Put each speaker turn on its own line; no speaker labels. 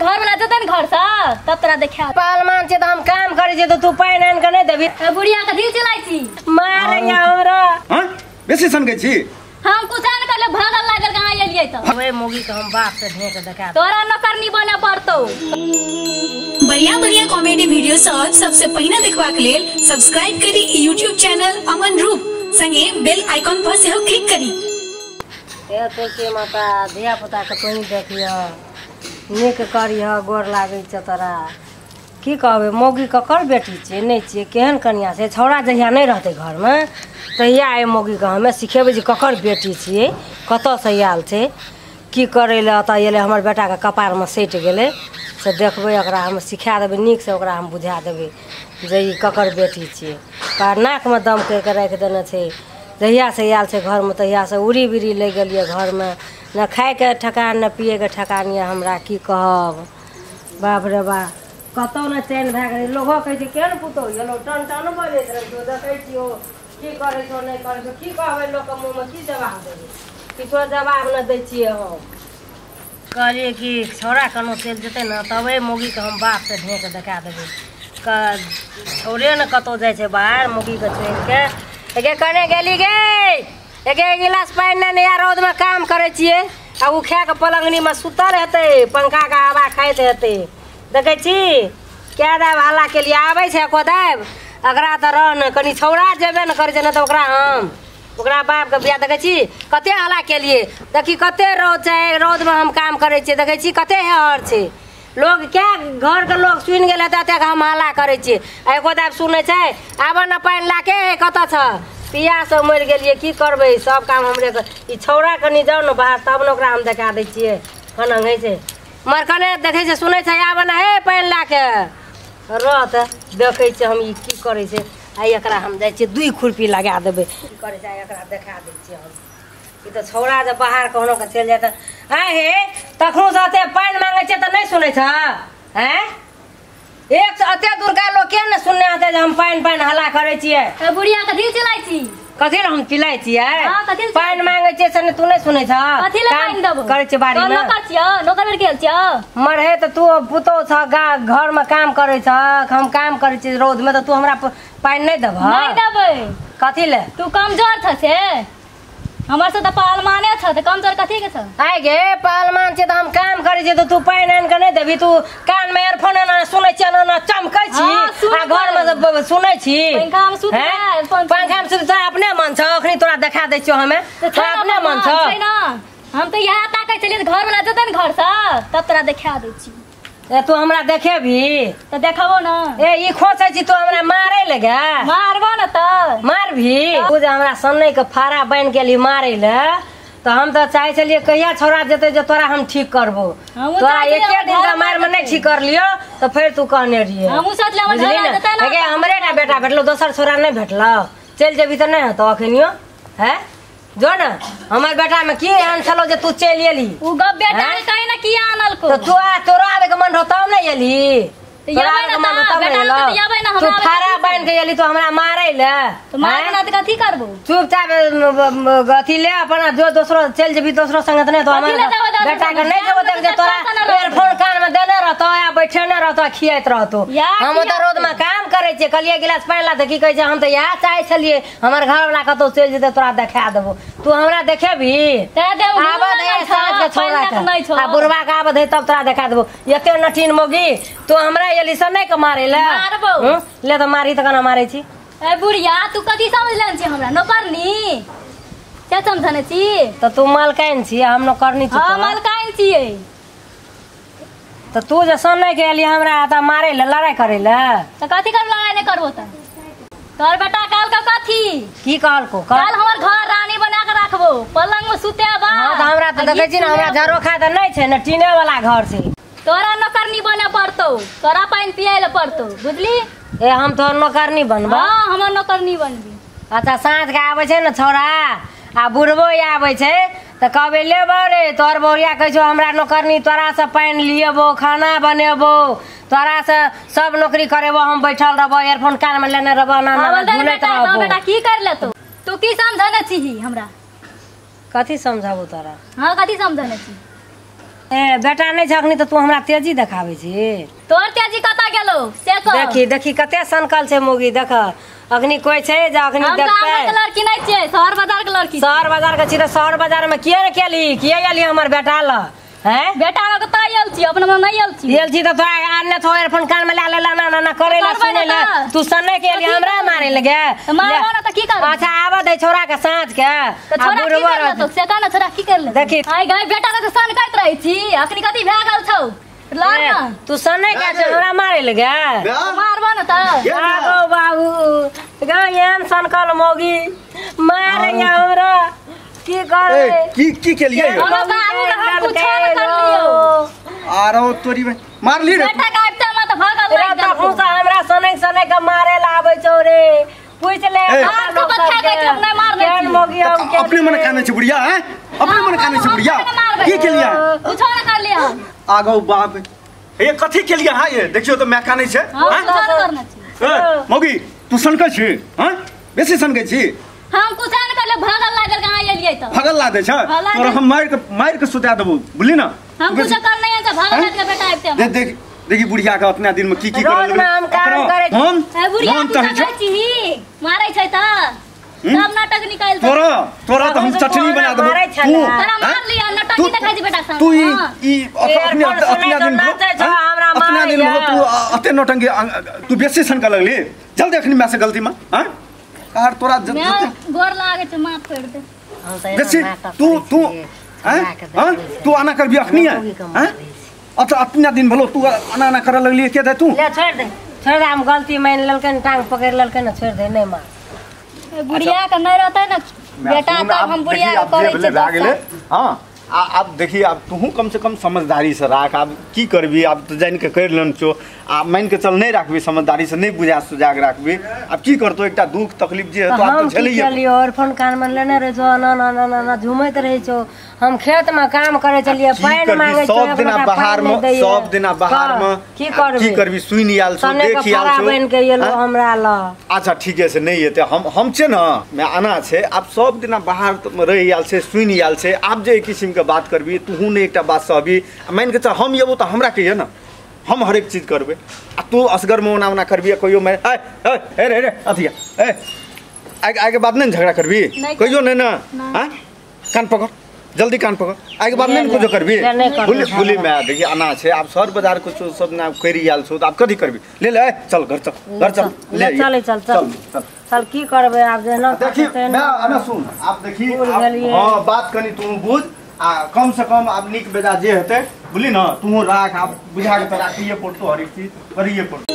घर वाला जतन घर से तब तोरा देखा
पालमान छे त हम काम करे छे त तू पाइन आन के नै देबी
बुढ़िया के दिल चलाई छी
मारेंगे हमरा
हां बेसी सनके छी
हम कुछ न करले भागल लागल कहां एलियै त
ओए मोगी के हम बाप से ढेक देखा
तोरा नौकरनी बने पड़तो
बढ़िया बढ़िया कॉमेडी वीडियो सबसे पहिने देखबाक लेल सब्सक्राइब करी YouTube चैनल अमन रूप संगे बेल आइकन पर सेहो क्लिक करी
ए तो के माता धिया पुता के तोही देखियो नीक करिह गोर लागै छ तोरा की कहबे मोगी ककर बेटी छे नै छे केहन कन्या से छौड़ा जहिया नै रहते घर में तहिया ए मोगी के हमें सिखेबे जे ककर बेटी छिए कत से आयल छे की करे ले त एले हमर बेटा के कपार में सट गेले से देखबे एकरा हम सिखा देबे नीक से ओकरा हम बुझा देबे जे ई ककर बेटी छिए का नाक में दम के राख देने छे जहिया से आयल छे घर में तहिया से उड़ी बिरी ले गेलिए घर में न खाए के ठकान न पिए के ठकान ये हमरा की कहब बाप रे बा कतौ न चैन भए गेलै लोगो कहै छै केहन पुतौ एलो टन टन बोलैत रहै तो देखै छियो की करै छौ नहि करै छौ की कहबै लोक के मुंह में की जवाब देबै किछो जवाब न दै छियै हम कहलिए कि छौड़ा कनो चलि जेतै न तबे मोगी के हम बाप से ढेक देखा देबै छौड़े न कतौ जाइ छै बाहर मोगी के छोड़ि के एके कने गेली गे एके गिलास पानि ने या रौद में काम करे छिए आ उ खा के पलंगनी में सुतल हेतै पंखा के हवा खाइत हेतै देखै छी क्या दाब हल्ला के लिए आबै छै कोदाब अकरा त रहन कनी छौड़ा जेबे न करै छै न त ओकरा बाप के बिया देखै छी कते हल्ला के लिए देखी कते रौद छै रौद में हम काम करे छिए देखै छी कते हेहर छै लोग क्या घर के लोग सुनि गेल हेतै त हम हल्ला करे छिए आ कोदाब सुनै छै आब न पानि लाके कत छ पिया से मर गेलिए की करबै सब काम हमरे ई छौड़ा कनी जाउ न बाहर तब न ओकरा हम देखा दै छिए कना है छै मर कने देखै छै सुनै छै आब न हे पानि लाके रहत देखै छै हम ई की करै छै आ एकरा हम जाइ छिए दुई खुरपी लगा देबै की करै छै एकरा देखा दै छिए हम ई त छौड़ा जे बाहर कहनो के चलि जात आ हे तखनो से एते पानि मांगै छै त नहि सुनै छ हैं एक से अते दूर का लोग के न सुनने आते जे हम पानि हल्ला करे छिए
बुढ़िया के दिल चलाई छी
कथि ल हम पिलाइ छिए
हां कथि
पानि मांगै छिए से तू नहि सुनै छ
कथि ल पानि देबो
करे छै बाड़ी में
नौकर छियो नौकर में गेल छियो
मरहे त तू पुतो छ घर में काम करे छ हम काम करे छी रौद में त तू हमरा पानि नहीं देब
नहीं देबै
कथि ले
तू कमजोर छ से हमर से त पालमाने छ त कमजोर कथि के छ
आइ गे पालमान छ त हम काम करे छी त तू पानि आन के नहीं देबी तू कान में इयरफोन न सुनै छी न चमकै छी आ घर में सुनै छी
पंखा में सुत
पंखा में सुत तोरा अपने मन छ अखनी तोरा देखा दै छियो हमें तोरा अपने मन छ
हम त यहाँ ताकै छलिए घर वाला जतन घर से तब तोरा देखा दै छी
ए तू हमरा देखेबी
त देखाबो न
ए ई खोसै छी तू हमरा मारै ले गे
मारबो न त
मारभी तू जे हमरा सन्नै के फारा बन गेली मारै ले तो हम तो चाहे छलिए कहिया छौड़ा जेते जे तोरा हम ठीक करबो तोरा एके दिन का मार में नहीं ठीक कर लियो तो फिर तू कहने रहिए
हमहु सोचले हमर घर जेते न
हे हमरे ना बेटा भेटलो दोसर छोरा नहीं भेटलो चल जेबी त नहीं होतो अखनियो है जो न हमर बेटा में की आन छलो जे तू चल एली
उ गब बेटा कहि न की आनल को
तो तोरा आबे के मन रहतो हम नहीं एली तू फारा बन के एली तो हमरा मारै ले
तो मारना त कथि करबो
चुपचाप अथी ले अपना जो दोसरो चल जेबी दोसरो संगत नहीं तो हमर बेटा के नहीं देबो तक जे तोरा इयरफोन कान में देने रहतो या बैठेने रहतो खियाइत रहतो हम त रोड में काम करे छी कलिए गिलास पानि ला त की कहै छै हम त यह चाहे छलिए हमर घर वाला कतो चल जेते तोरा देखा देबो तू हमरा देखेबी आबद है साँझ के छोड़ा के आ बुढ़वा के आबद है तब तोरा देखा देबो एते नठिन मोगी तू हमरा एली से नहीं के मारे ले ले तो मारी त कना मारै छी
ए बुढ़िया तू कथि समझ लेन छी हमरा नौकरनी क्या समझने छी
त तू मालकाइन छी हम नौकरनी छी
हां मालकाइन छिए
त तू जे सन्नै के एली हमरा त मारे ले लड़ाई करे ले
त कथि कर लड़ाई नहीं करबो त तोर बेटा काल का कथि
की कहल को
काल हमर घर रानी बना के रखबो पलंग में सुतेबा
हां त हमरा त देखै छी न हमरा झरोखा त नहीं छै न टीने वाला घर छै
तोरा नौकरनी बने पड़तो तोरा पानी पियाए ले पड़तो बुझली
ए हम तोर नौकरनी बनबा
हां हमर नौकरनी बनबी
अच्छा साँझ के आबै छै न छौड़ा आ बुढ़बो आबै छै त कहबे लेबो रे तोर बौरिया कहै छौ हमरा नौकरनी तोरा से पानि लिएबो खाना बनेबो तोरा से सब नौकरी करेबो हम बैठल रहबो इयरफोन कान में लेने रहबो ना झुलैत रहबो
बेटा की कर लेतो तू की समझने छी हमरा
कथि समझाबो तोरा
हां कथि समझने छी
ए बेटा नहीं छखनी तो तू हमरा तेजी देखावे छी।
तोर तेजी कता गेलो से कह।
देखी देखी कते सनकल छे मोगी देख। अखनी कोई छे जे अखनी
हम
देखते
गाँव के लड़की नहीं छे, शहर बाजार के लड़की।
शहर बाजार के छी तो शहर बाजार में किए केली किए आली हमर बेटा ल हैं।
बेटा में कता आयल छी, अपना में नहीं आयल छी।
आयल छी तो तोरा आने तो एयरफोन कान में ला ले ना ना ना करे ला सुने ला तू सने के लिए हमरा मारे लगे।
मारबो ना त की कर।
अच्छा आवा दे छोरा के साथ के
तो छोरा की कर तो से कहना छोरा की कर ले।
देखी
आई गाय बेटा के सन कहत रही छी, अखनी कथि भए गेल छौ ला ना
तू सने के हमरा मारे लगे।
मारबो ना त
आगो बाबू गा एन सनकल मोगी मारे हमरा की करे
की के लिए
हम कुछ न कर लियो।
आ रहो तोरी में मार ली रे।
बेटा काटते मत भागल
रे त फूसा हमरा सने के मारे लावे छौ रे। पूछ ले
हां तो बच्चा के हम नहीं मारने
केन मोगी हम के
अपने मन काने छै बुढ़िया हैं, अपने मन काने छै बुढ़िया की के लिए
कुछ न कर लिया।
आगो बाप ये कथी के लिए हां ये देखियो तो मैं काने छै
हम कुछ न करना छी।
मौगी तू सनकै छी हैं, बेसी सनकै छी।
हम कुछ न कर ले भागल लागल कहां एलियै त
भगल ला दे छ और हम मार के सुता देबो बुझली ना।
हम कुछ कर नहीं है त भागल के बेटा आइते
देख देख देखी बुढ़िया के अपना दिन में की
रोज
करल
में हम काम करे छी।
हम
ए बुढ़िया
हम
तू
तहे
कहै छी मारै छै त सब नाटक निकाल दे।
तोरा तो हम चटनी बना देबो।
तोरा मार लिया नाटक नहीं देखाइ छै बेटा संग।
तू ई अपना दिन अपना दिन तू अते नौटंकी तू बेसी सन कर लगली। जल्दी अखनी मैं से गलती में हां कार तोरा
मैं गोर लागे छै माफ कर दे।
बेसी तू हैं तू आना कर भी अखनी है हैं। अच्छा अपना दिन भलो तू आना कर लगली के दे तू
ले छोड़ दे हम गलती मान ललकन टांग पकड़ ललकन छोड़ दे नहीं मार।
बुढ़िया के नहीं रहते ना बेटा तब हम बुढ़िया के करे छै।
हां आप देखिए आप तू कम से कम समझदारी से राख। आप की करबी आप तो जान के कर लन छो। आप मान के चल नहीं राखबी समझदारी से नहीं बुझा सुझा के राखबी। अब की करतो एकटा दुख तकलीफ जे तो आप तो झेलिए।
चलियो और फोन कान में लेने रहे छो ना ना ना ना झूमत रहे छो। हम खेत में काम करे चलिए पानी मांगे छो
सब दिना बाहर में सब दिना बाहर में की करबी सुई नियाल छो देख याल छो
बन के येलो हमरा ल।
अच्छा ठीक है से नहीं हेते हम छे ना मैं आना छे आप सब दिना बाहर में रह याल छे सुई नियाल छे। आप जे किस्म के बात करबी तू ने एकटा बात सहबी मान के चल हम येबो तो हमरा कहिए ना हम हर एक चीज करबे। आ तू असगर में ओना करबी कहियो मैं ए रे अथिया ए आगे बात नहीं झगड़ा करबी कहियो नहीं ना हां कान पकड़ जल्दी कान पकड़ आगे बात नहीं कुछ करबी भूली मैं देखिए आना छे आप शहर बाजार कुछ सब ना करी याल छो आप कथी करबी ले चल घर चल ले
चल की करबे आप जे ना
देखिए मैं आना सुन आप देखिए हां बात कनी तू बुझ आ कम से कम आप निक बेजा जे हेते बुझली ना तू राख आप बुझा के तो राखिए पड़तो हर एक चीज करिए पड़तो।